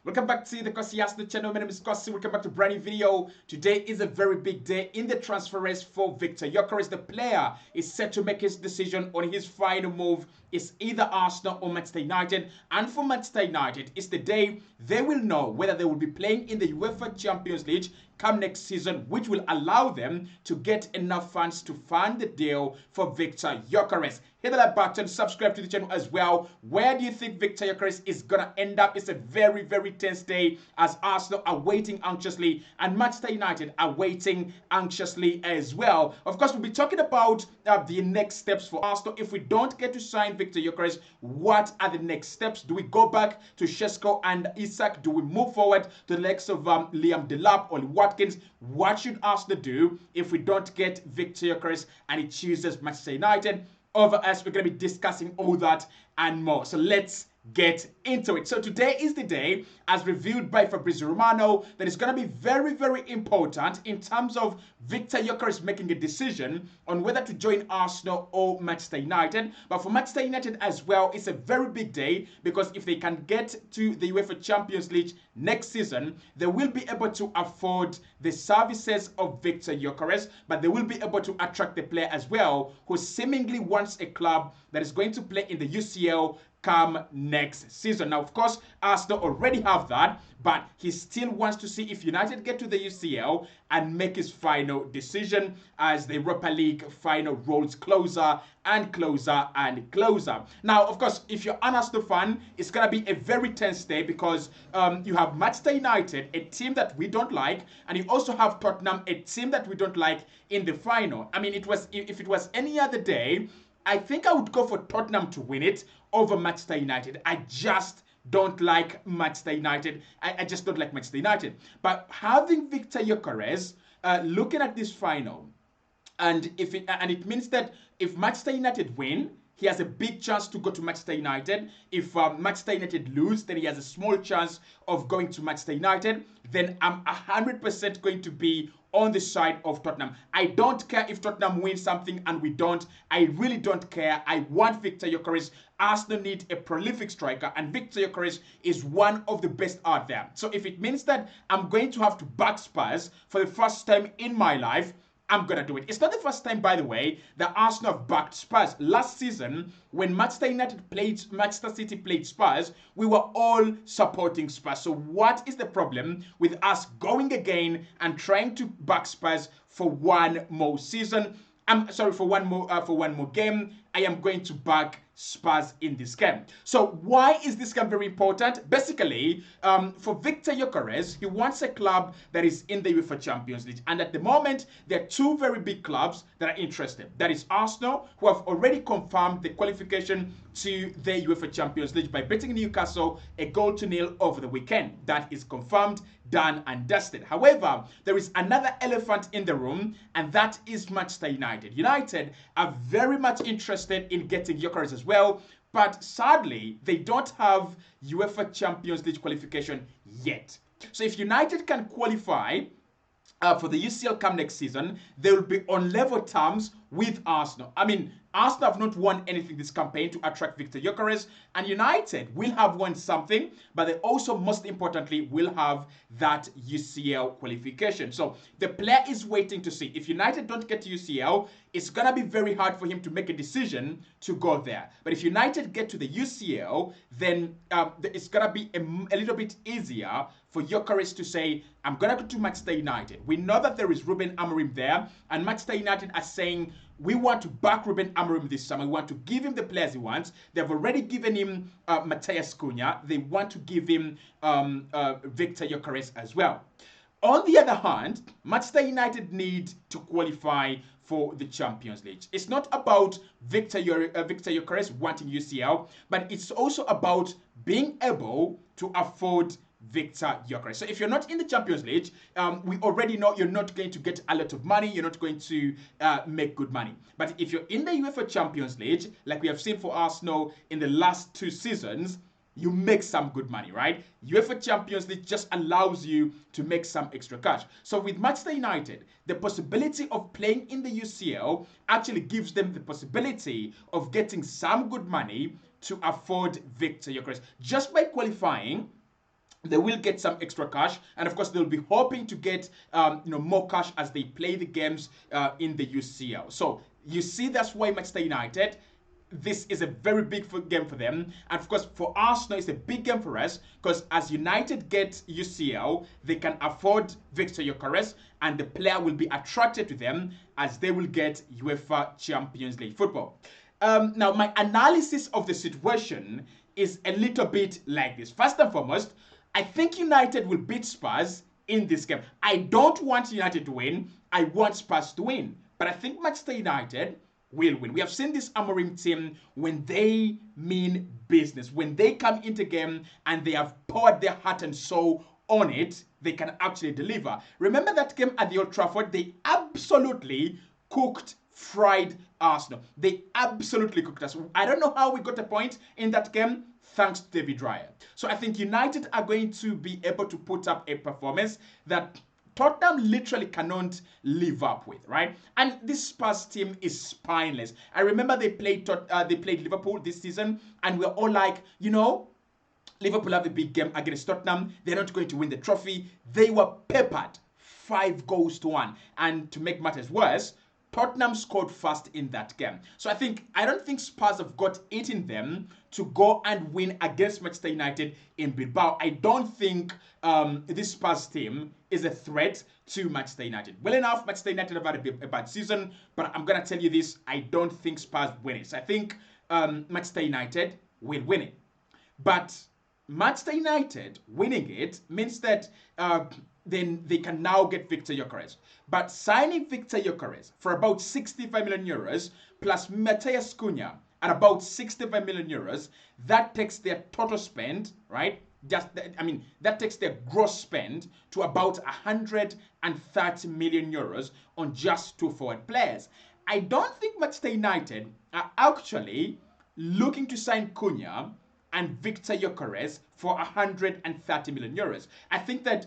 Welcome back to the Kossi channel. My name is Kossi. Welcome back to a brand new video. Today is a very big day in the transfer race for Viktor Gyokerez. The player is set to make his decision on his final move. It's either Arsenal or Manchester United. And for Manchester United, it's the day they will know whether they will be playing in the UEFA Champions League come next season, which will allow them to get enough funds to fund the deal for Viktor Gyokerez. Hit the like button, subscribe to the channel as well. Where do you think Viktor Gyokerez is gonna end up? It's a very, very tense day as Arsenal are waiting anxiously and Manchester United are waiting anxiously as well. Of course, we'll be talking about the next steps for Arsenal. If we don't get to sign Viktor Gyokerez, what are the next steps? Do we go back to Shesko and Isak? Do we move forward to the likes of Liam Delap or Watkins? What should Arsenal do if we don't get Viktor Gyokerez and he chooses Manchester United over us? We're going to be discussing all that and more. So let's get into it. So today is the day, as reviewed by Fabrizio Romano, that is going to be very, very important in terms of Viktor Gyokerez making a decision on whether to join Arsenal or Manchester United. But for Manchester United as well, it's a very big day because if they can get to the UEFA Champions League next season, they will be able to afford the services of Viktor Gyokerez, but they will be able to attract the player as well, who seemingly wants a club that is going to play in the UCL come next season. Now, of course, Arsenal already have that, but he still wants to see if United get to the UCL and make his final decision as the Europa League final rolls closer and closer and closer. Now, of course, if you're an Arsenal fan, it's going to be a very tense day because you have Manchester United, a team that we don't like, and you also have Tottenham, a team that we don't like in the final. I mean, if it was any other day, I think I would go for Tottenham to win it over Manchester United. I just don't like Manchester United. I just don't like Manchester United. But having Viktor Gyokerez looking at this final, and it means that if Manchester United win, he has a big chance to go to Manchester United. If Manchester United lose, then he has a small chance of going to Manchester United. Then I'm 100% going to be on the side of Tottenham. I don't care if Tottenham wins something and we don't. I really don't care. I want Viktor Gyokerez. Arsenal need a prolific striker, and Viktor Gyokerez is one of the best out there. So if it means that I'm going to have to back Spurs for the first time in my life, I'm going to do it. It's not the first time, by the way, that Arsenal have backed Spurs. Last season, when Manchester City played Spurs, we were all supporting Spurs. So what is the problem with us going again and trying to back Spurs for one more season? I'm sorry, for one more game. I am going to back Spurs in this game. So why is this game very important? Basically, for Viktor Gyokerez, he wants a club that is in the UEFA Champions League. And at the moment, there are two very big clubs that are interested. That is Arsenal, who have already confirmed the qualification to the UEFA Champions League by beating Newcastle 1-0 over the weekend. That is confirmed, done and dusted. However, there is another elephant in the room, and that is Manchester United. United are very much interested in getting Gyokerez as well, but sadly, they don't have UEFA Champions League qualification yet. So if United can qualify for the UCL come next season, they will be on level terms with Arsenal. I mean, Arsenal have not won anything this campaign to attract Viktor Gyokerez, and United will have won something, but they also, most importantly, will have that UCL qualification. So the player is waiting to see. If United don't get to UCL, it's going to be very hard for him to make a decision to go there. But if United get to the UCL, then it's going to be a little bit easier for Gyokerez to say, I'm going to go to Manchester United. We know that there is Ruben Amorim there, and Manchester United are saying, we want to back Ruben Amorim this summer. We want to give him the players he wants. They've already given him Matthias Cunha. They want to give him Viktor Gyokerez as well. On the other hand, Manchester United need to qualify for the Champions League. It's not about Viktor Gyokerez wanting UCL, but it's also about being able to afford Viktor Gyokerez. So if you're not in the Champions League, we already know you're not going to get a lot of money. You're not going to make good money. But if you're in the UEFA Champions League, like we have seen for Arsenal in the last 2 seasons, you make some good money, right? UEFA Champions League just allows you to make some extra cash. So with Manchester United, the possibility of playing in the UCL actually gives them the possibility of getting some good money to afford Viktor Gyokerez. Just by qualifying, they will get some extra cash, and of course they'll be hoping to get more cash as they play the games in the UCL. So you see, that's why Manchester United, this is a very big game for them, and of course for Arsenal it's a big game for us, because as United get UCL, they can afford Viktor Gyokerez, and the player will be attracted to them as they will get UEFA Champions League football. Now my analysis of the situation is a little bit like this. First and foremost, I think United will beat Spurs in this game. I don't want United to win. I want Spurs to win. But I think Manchester United will win. We have seen this Amorim team when they mean business. When they come into game and they have poured their heart and soul on it, they can actually deliver. Remember that game at the Old Trafford? They absolutely fried Arsenal. They absolutely cooked us. I don't know how we got a point in that game, thanks to David Raya. So I think United are going to be able to put up a performance that Tottenham literally cannot live up with, right? And this Spurs team is spineless. I remember they played Liverpool this season, and we're all like, Liverpool have a big game against Tottenham. They're not going to win the trophy. They were peppered 5-1. And to make matters worse, Tottenham scored first in that game. So I don't think Spurs have got it in them to go and win against Manchester United in Bilbao. I don't think this Spurs team is a threat to Manchester United. Well enough, Manchester United have had a bad season, but I'm going to tell you this, I don't think Spurs win it. So I think Manchester United will win it. But Manchester United winning it means that then they can now get Viktor Gyokerez. But signing Viktor Gyokerez for about 65 million euros plus Matheus Cunha at about 65 million euros, that takes their total spend, right? That takes their gross spend to about 130 million euros on just 2 forward players. I don't think Manchester United are actually looking to sign Cunha and Viktor Gyokerez for 130 million euros. I think that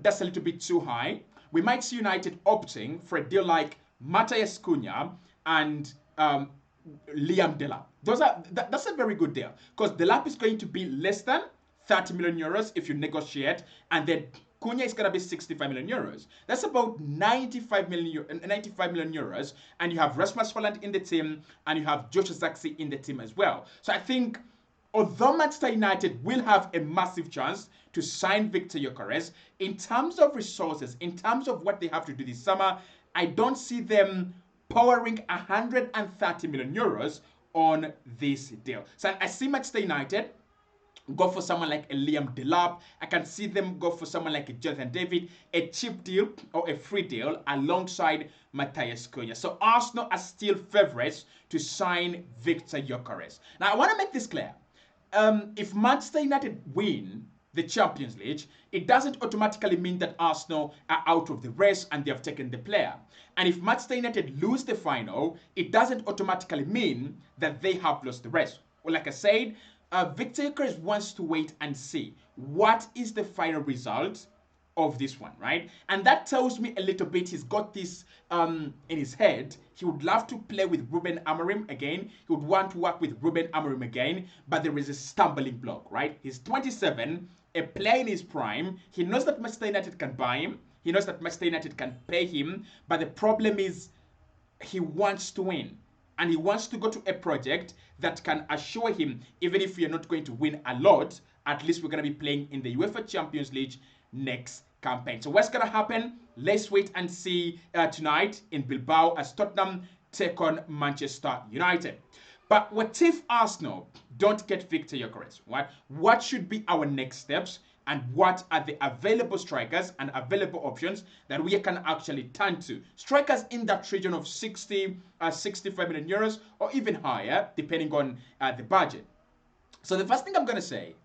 that's a little bit too high. We might see United opting for a deal like Matheus Cunha and Liam Delap. That's a very good deal, because Delap is going to be less than 30 million euros if you negotiate, and then Cunha is going to be 65 million euros. That's about 95 million euros, and you have Rasmus Hojlund in the team, and you have Joshua Zirkzee in the team as well. So I think, although Manchester United will have a massive chance to sign Viktor Gyokerez, in terms of resources, in terms of what they have to do this summer, I don't see them powering 130 million euros on this deal. So I see Manchester United go for someone like a Liam Delap. I can see them go for someone like a Jonathan David, a cheap deal or a free deal alongside Matheus Cunha. So Arsenal are still favourites to sign Viktor Gyokerez. Now I want to make this clear. If Manchester United win the Champions League, it doesn't automatically mean that Arsenal are out of the race and they have taken the player. And if Manchester United lose the final, it doesn't automatically mean that they have lost the race. Well, like I said, Viktor Gyokerez wants to wait and see what is the final result of this one, right? And that tells me a little bit he's got this in his head. He would love to play with Ruben Amorim again. He would want to work with Ruben Amorim again, but there is a stumbling block, right? He's 27, a player in his prime. He knows that Manchester United can buy him. He knows that Manchester United can pay him, but the problem is he wants to win. And he wants to go to a project that can assure him, even if we are not going to win a lot, at least we're going to be playing in the UEFA Champions League next campaign. So what's going to happen? Let's wait and see tonight in Bilbao as Tottenham take on Manchester United. But what if Arsenal don't get Viktor Gyokerez? What should be our next steps? And what are the available strikers and available options that we can actually turn to? Strikers in that region of 65 million euros or even higher, depending on the budget. So the first thing I'm going to say,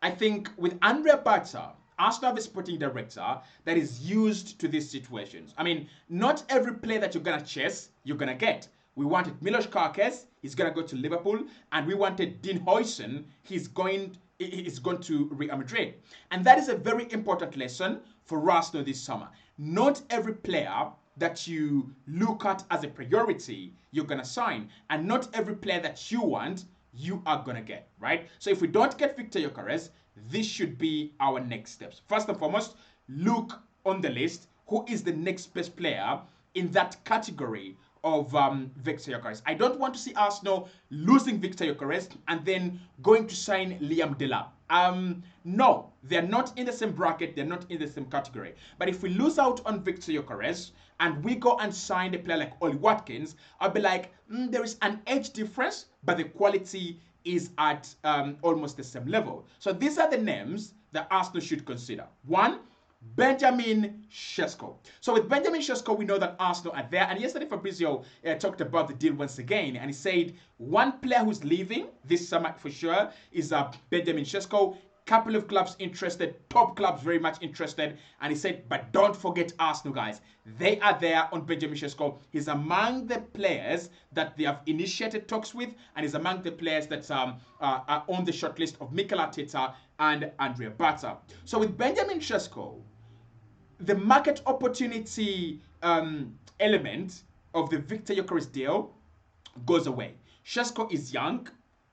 I think with Andrea Barca, Arsenal have a sporting director that is used to these situations. I mean, not every player that you're going to chase, you're going to get. We wanted Milos Gyokerez, he's going to go to Liverpool, and we wanted Dean Huijsen, he's going to Real Madrid. And that is a very important lesson for Arsenal this summer. Not every player that you look at as a priority, you're going to sign. And not every player that you want, you are going to get, right? So if we don't get Viktor Gyokerez, this should be our next steps. First and foremost, look on the list who is the next best player in that category of Viktor Gyokerez. I don't want to see Arsenal losing Viktor Gyokerez and then going to sign Liam Delap. No, they're not in the same bracket, they're not in the same category. But if we lose out on Viktor Gyokerez and we go and sign a player like Ollie Watkins, I'll be like, there is an age difference, but the quality is at almost the same level. So these are the names that Arsenal should consider. One, Benjamin Sesko. So with Benjamin Sesko, we know that Arsenal are there. And yesterday, Fabrizio talked about the deal once again. And he said one player who's leaving this summer for sure is Benjamin Sesko. Couple of clubs interested, top clubs very much interested. And he said, but don't forget Arsenal, guys. They are there on Benjamin Sesko. He's among the players that they have initiated talks with. And he's among the players that are on the shortlist of Mikel Arteta and Andrea Bata. So with Benjamin Sesko, the market opportunity element of the Viktor Gyokerez deal goes away. Sesko is young,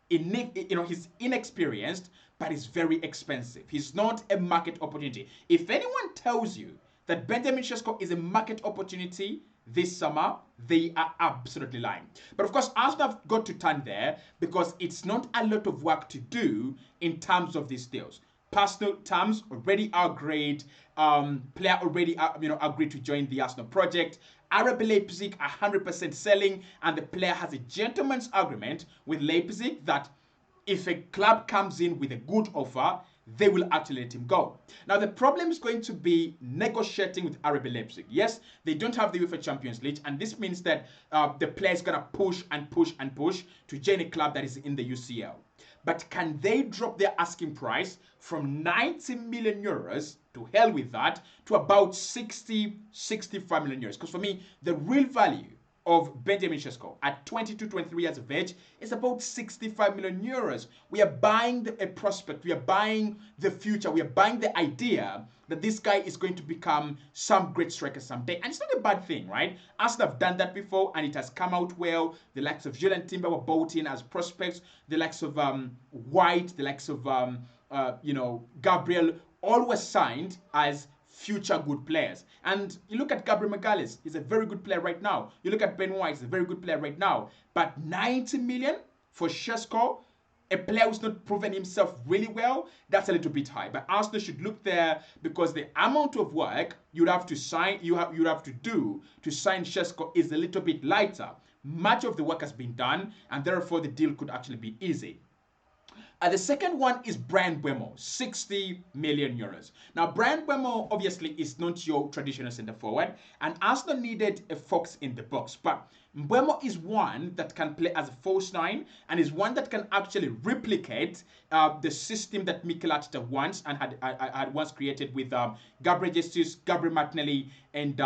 he's inexperienced, but he's very expensive. He's not a market opportunity. If anyone tells you that Benjamin Sesko is a market opportunity this summer, they are absolutely lying. But of course, Arsenal have got to turn there because it's not a lot of work to do in terms of these deals. Personal terms already agreed. Player already agreed to join the Arsenal project. RB Leipzig 100% selling, and the player has a gentleman's agreement with Leipzig that if a club comes in with a good offer, they will actually let him go. Now, the problem is going to be negotiating with RB Leipzig. Yes, they don't have the UEFA Champions League, and this means that the player is going to push and push and push to join a club that is in the UCL. But can they drop their asking price from 90 million euros, to hell with that, to about 65 million euros? Because for me, the real value of Benjamin Sesko at 22, 23 years of age is about 65 million euros. We are buying a prospect. We are buying the future. We are buying the idea that this guy is going to become some great striker someday. And it's not a bad thing, right? Arsenal have done that before and it has come out well. The likes of Julian Timber were bought in as prospects. The likes of White, the likes of, Gabriel, all were signed as future good players. And you look at Gabriel Magalhaes, he's a very good player right now. You look at Ben White, he's a very good player right now. But 90 million for Sesko, a player who's not proven himself really well, that's a little bit high. But Arsenal should look there because the amount of work you'd have to do to sign Sesko is a little bit lighter. Much of the work has been done, and therefore the deal could actually be easy. The second one is Bryan Mbeumo, 60 million euros. Now, Bryan Mbeumo obviously is not your traditional centre forward, and Arsenal needed a fox in the box. But Mbeumo is one that can play as a false nine and is one that can actually replicate the system that Mikel Arteta wants and had once created with Gabriel Jesus, Gabriel Martinelli, and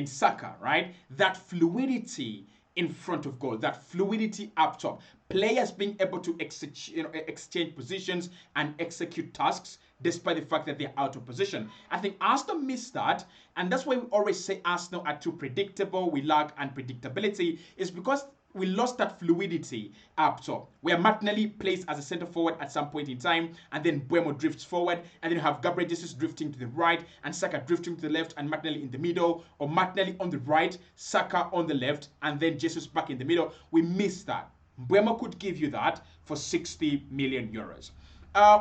Saka, right? That fluidity in front of goal, that fluidity up top, players being able to exchange positions and execute tasks despite the fact that they're out of position. I think Arsenal missed that, and that's why we always say Arsenal are too predictable. We lack unpredictability, is because we lost that fluidity up top, where Martinelli plays as a centre forward at some point in time, and then Mbeumo drifts forward, and then you have Gabriel Jesus drifting to the right, and Saka drifting to the left, and Martinelli in the middle, or Martinelli on the right, Saka on the left, and then Jesus back in the middle. We missed that. Mbeumo could give you that for 60 million euros.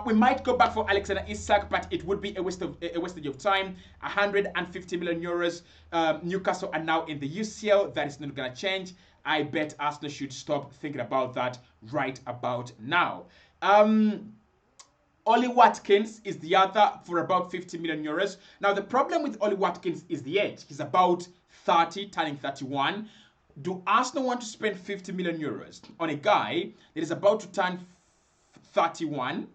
We might go back for Alexander Isak, but it would be a wastage of time. 150 million euros. Newcastle are now in the UCL. That is not going to change. I bet Arsenal should stop thinking about that right about now. Ollie Watkins is the other for about 50 million euros. Now, the problem with Ollie Watkins is the age. He's about 30, turning 31. Do Arsenal want to spend 50 million euros on a guy that is about to turn 31?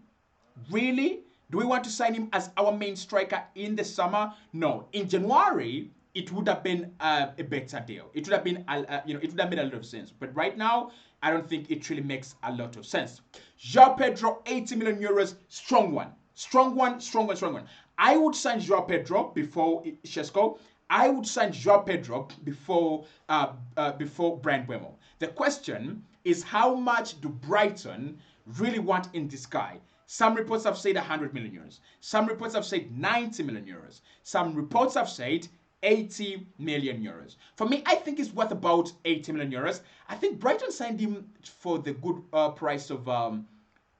Really? Do we want to sign him as our main striker in the summer? No. In January, it would have been a better deal. It would have been, it would have made a lot of sense. But right now, I don't think it really makes a lot of sense. João Pedro, 80 million euros, strong one. Strong one. I would sign João Pedro before Sesko. I would sign João Pedro before Bryan Mbeumo. The question is, how much do Brighton really want in this guy? Some reports have said 100 million euros. Some reports have said 90 million euros. Some reports have said 80 million euros. For me, I think it's worth about 80 million euros. I think Brighton signed him for the good price of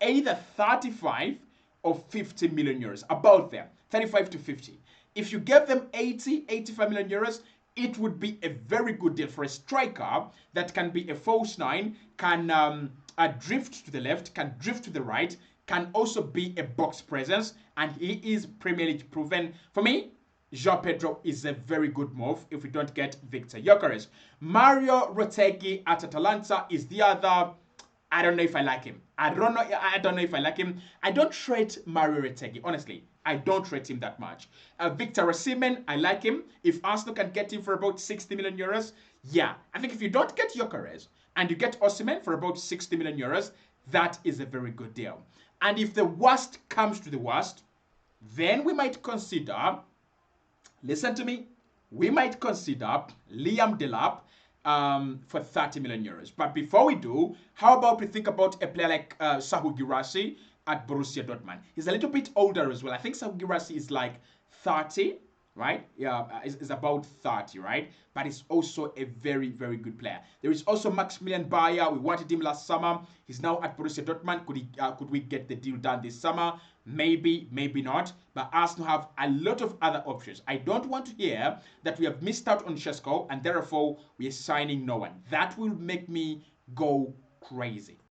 either 35 or 50 million euros, about there, 35 to 50. If you give them 80, 85 million euros, it would be a very good deal for a striker that can be a false nine, can drift to the left, can drift to the right, can also be a box presence, and he is Premier League proven. For me, João Pedro is a very good move if we don't get Viktor Gyokerez. Mario Retegui at Atalanta is the other. I don't know if I like him. I don't know if I like him. I don't rate Mario Retegui, honestly. I don't rate him that much. Victor Osimhen, I like him. If Arsenal can get him for about 60 million euros, yeah. I think if you don't get Gyokerez and you get Osimhen for about 60 million euros, that is a very good deal. And if the worst comes to the worst, then we might consider, listen to me, we might consider Liam Delap for 30 million euros. But before we do, how about we think about a player like Sahu Girassi at Borussia Dortmund? He's a little bit older as well. I think Sahu Girassi is like 30, right? Yeah, is about 30, right? But he's also a very, very good player. There is also Maximilian Bayer. We wanted him last summer. He's now at Borussia Dortmund. Could we get the deal done this summer? Maybe, maybe not. But Arsenal have a lot of other options. I don't want to hear that we have missed out on Šeško and therefore we are signing no one. That will make me go crazy.